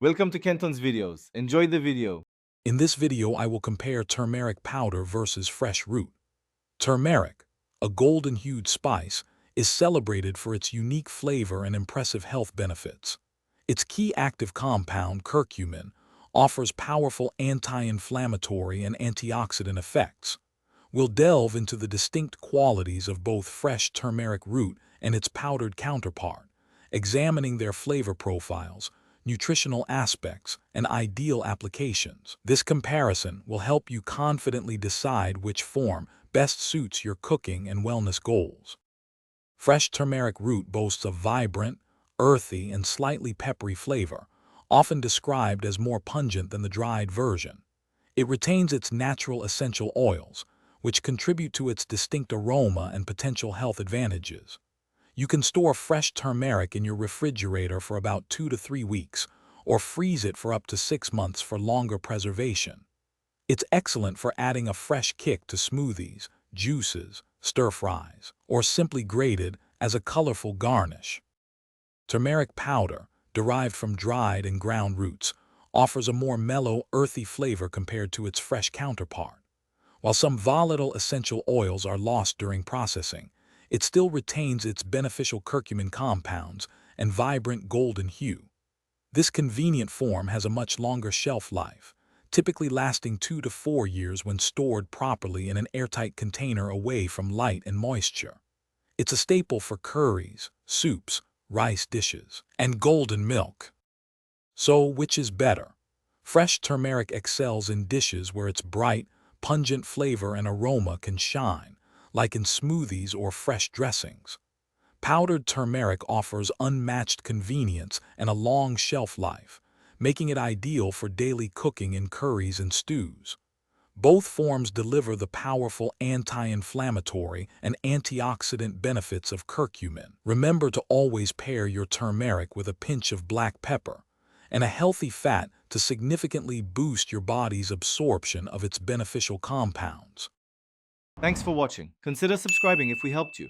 Welcome to Kenton's videos. Enjoy the video. In this video, I will compare turmeric powder versus fresh root. Turmeric, a golden-hued spice, is celebrated for its unique flavor and impressive health benefits. Its key active compound, curcumin, offers powerful anti-inflammatory and antioxidant effects. We'll delve into the distinct qualities of both fresh turmeric root and its powdered counterpart, examining their flavor profiles, nutritional aspects, and ideal applications. This comparison will help you confidently decide which form best suits your cooking and wellness goals. Fresh turmeric root boasts a vibrant, earthy, and slightly peppery flavor, often described as more pungent than the dried version. It retains its natural essential oils, which contribute to its distinct aroma and potential health advantages. You can store fresh turmeric in your refrigerator for about 2 to 3 weeks, or freeze it for up to 6 months for longer preservation. It's excellent for adding a fresh kick to smoothies, juices, stir-fries, or simply grated as a colorful garnish. Turmeric powder, derived from dried and ground roots, offers a more mellow, earthy flavor compared to its fresh counterpart. While some volatile essential oils are lost during processing, it still retains its beneficial curcumin compounds and vibrant golden hue. This convenient form has a much longer shelf life, typically lasting 2 to 4 years when stored properly in an airtight container away from light and moisture. It's a staple for curries, soups, rice dishes, and golden milk. So, which is better? Fresh turmeric excels in dishes where its bright, pungent flavor and aroma can shine, like in smoothies or fresh dressings. Powdered turmeric offers unmatched convenience and a long shelf life, making it ideal for daily cooking in curries and stews. Both forms deliver the powerful anti-inflammatory and antioxidant benefits of curcumin. Remember to always pair your turmeric with a pinch of black pepper and a healthy fat to significantly boost your body's absorption of its beneficial compounds. Thanks for watching. Consider subscribing if we helped you.